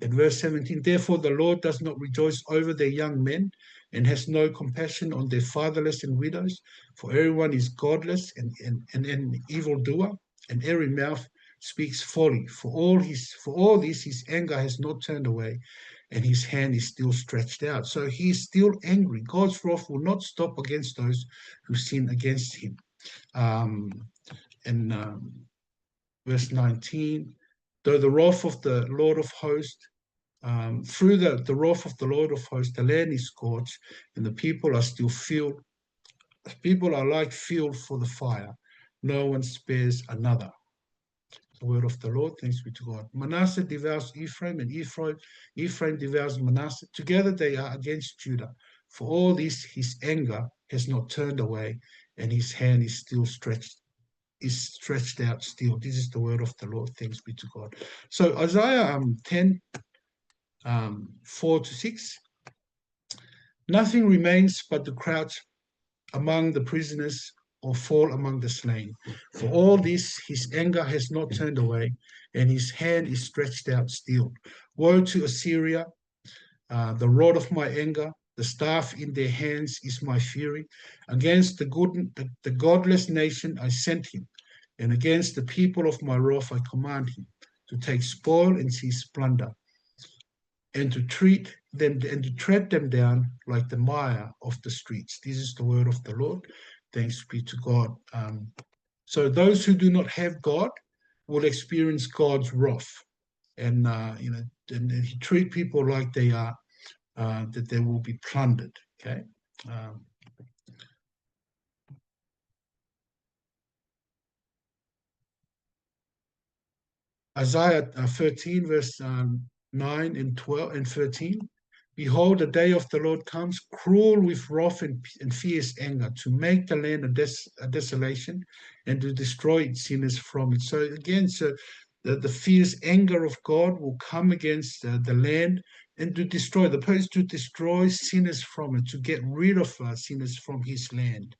in verse 17, therefore the Lord does not rejoice over their young men, and has no compassion on their fatherless and widows, for everyone is godless and an evildoer, and every mouth speaks folly. For all this his anger has not turned away, and his hand is still stretched out. So he is still angry. God's wrath will not stop against those who sin against him. Um, and verse 19, though the wrath of the Lord of hosts, through the wrath of the Lord of hosts, the land is scorched, and the people are still filled. People are like fuel for the fire. No one spares another. The word of the Lord. Thanks be to God. Manasseh devours Ephraim, and Ephraim devours Manasseh. Together they are against Judah. For all this, his anger has not turned away, and his hand is still stretched out still. This is the word of the Lord. Thanks be to God. So Isaiah 10, 4 to 6. Nothing remains but to crouch among the prisoners or fall among the slain. For all this, his anger has not turned away, and his hand is stretched out still. Woe to Assyria, the rod of my anger, the staff in their hands is my fury. Against the godless nation I sent him, and against the people of my wrath I command him to take spoil and seize plunder, and to tread them down like the mire of the streets. This is the word of the Lord. Thanks be to God. So those who do not have God will experience God's wrath, and and he treat people like they are, that they will be plundered. Okay. Um, Isaiah 13, verse 9 and 12 and 13. Behold, the day of the Lord comes, cruel with wrath and fierce anger, to make the land a desolation, and to destroy its sinners from it. So again, the fierce anger of God will come against the land, and to destroy, the purpose to destroy sinners from it, to get rid of sinners from his land.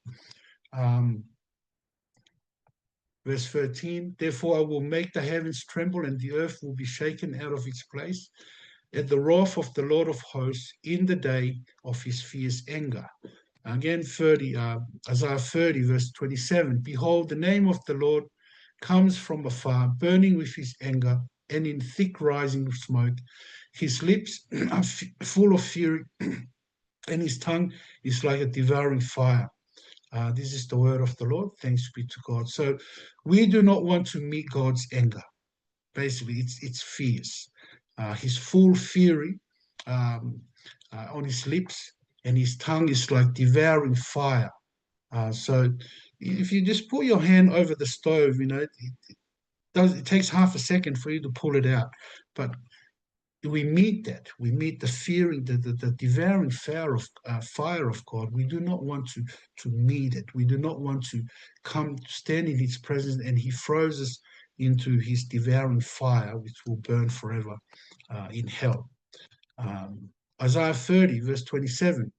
Um, Verse 13, therefore I will make the heavens tremble, and the earth will be shaken out of its place. at the wrath of the Lord of hosts in the day of his fierce anger. Again, Isaiah 30, verse 27. Behold, the name of the Lord comes from afar, burning with his anger and in thick rising smoke. His lips are full of fury, and his tongue is like a devouring fire. This is the word of the Lord. Thanks be to God. So we do not want to meet God's anger. Basically, it's fierce. His full fury um, on his lips, and his tongue is like devouring fire. So if you just put your hand over the stove, it takes half a second for you to pull it out. But we meet that. We meet the fearing, the devouring fire of God. We do not want to meet it. We do not want to come stand in his presence, and he throws us into his devouring fire, which will burn forever in hell. Um, Isaiah 30, verse 27.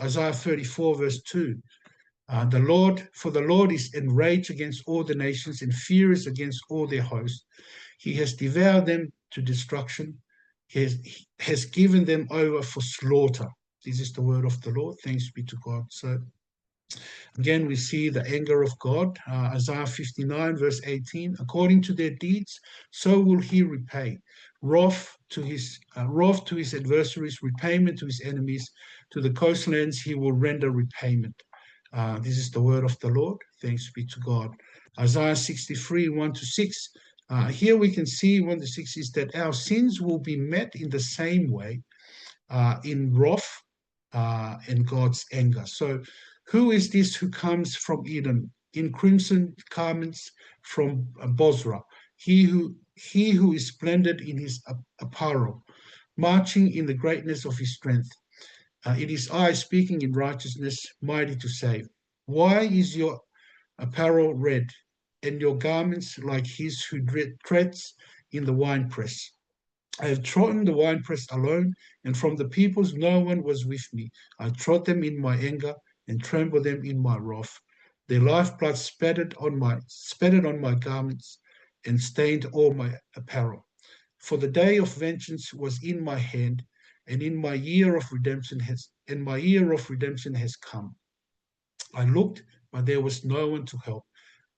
Isaiah 34, verse 2. For the Lord is enraged against all the nations and furious against all their hosts. He has devoured them to destruction. He has given them over for slaughter. This is the word of the Lord. Thanks be to God. So again, we see the anger of God. Isaiah 59, verse 18. According to their deeds, so will he repay. Wrath to his adversaries, repayment to his enemies. To the coastlands he will render repayment. This is the word of the Lord. Thanks be to God. Isaiah 63, 1 to 6. Here we can see 1 to 6 is that our sins will be met in the same way in wrath and God's anger. So, who is this who comes from Edom in crimson garments from Bozrah? He who is splendid in his apparel, marching in the greatness of his strength. It is I speaking in righteousness, mighty to save. Why is your apparel red, and your garments like his who treads in the winepress? I have trodden the winepress alone, and from the peoples no one was with me. I trod them in my anger and trampled them in my wrath. Their lifeblood spattered on my garments and stained all my apparel. For the day of vengeance was in my hand, and my year of redemption has come. I looked, but there was no one to help.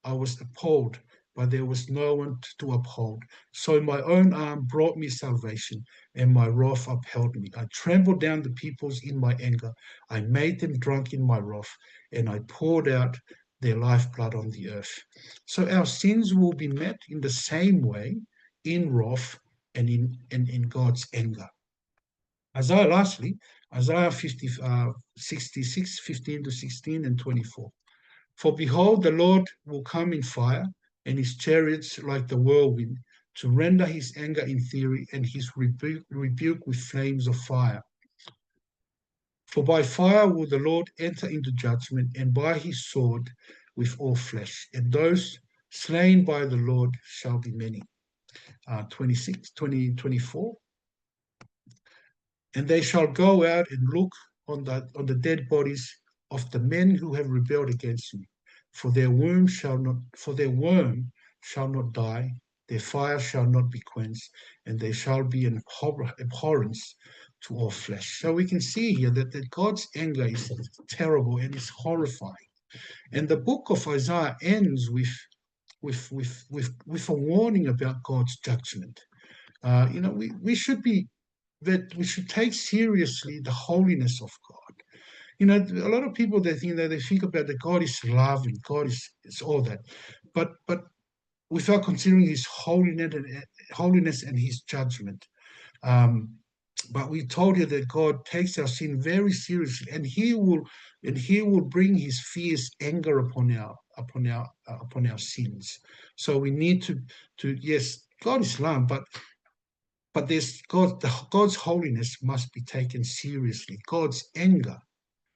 I was appalled, but there was no one to uphold. So my own arm brought me salvation, and my wrath upheld me. I trampled down the peoples in my anger. I made them drunk in my wrath, and I poured out their lifeblood on the earth. So our sins will be met in the same way, in wrath and in God's anger. Lastly, Isaiah 66, 15 to 16 and 24. For behold, the Lord will come in fire, and his chariots like the whirlwind, to render his anger in fury and his rebuke with flames of fire. For by fire will the Lord enter into judgment, and by his sword with all flesh. And those slain by the Lord shall be many. 24. And they shall go out and look on the dead bodies of the men who have rebelled against me. For their worm shall not die, their fire shall not be quenched, and they shall be an abhorrence to all flesh. So we can see here that God's anger is terrible and is horrifying. And the book of Isaiah ends with a warning about God's judgment. We should take seriously the holiness of God. A lot of people they think about that God is love and God is all that, but without considering His holiness and His judgment. But we told you that God takes our sin very seriously, and He will bring His fierce anger upon our sins. So we need to yes, God is love, but God's holiness must be taken seriously. God's anger,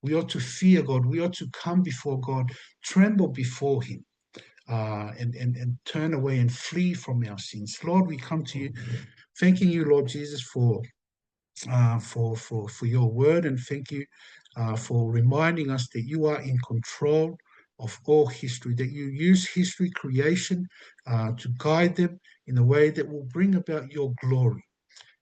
we ought to fear God. We ought to come before God, tremble before Him, and turn away and flee from our sins. Lord, we come to you, thanking you, Lord Jesus, for your word, and thank you for reminding us that you are in control of all history, that you use history, creation, to guide them in a way that will bring about your glory.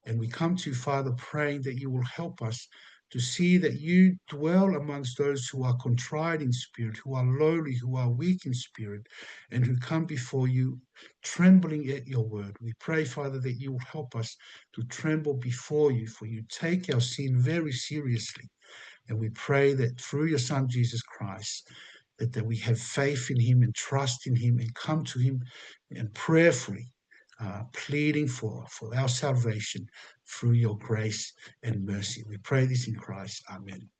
And we come to you, Father, praying that you will help us to see that you dwell amongst those who are contrite in spirit, who are lowly, who are weak in spirit, and who come before you trembling at your word. We pray, Father, that you will help us to tremble before you, for you take our sin very seriously. And we pray that through your Son, Jesus Christ, that we have faith in him and trust in him and come to him and prayerfully pleading for our salvation through your grace and mercy. We pray this in Christ. Amen.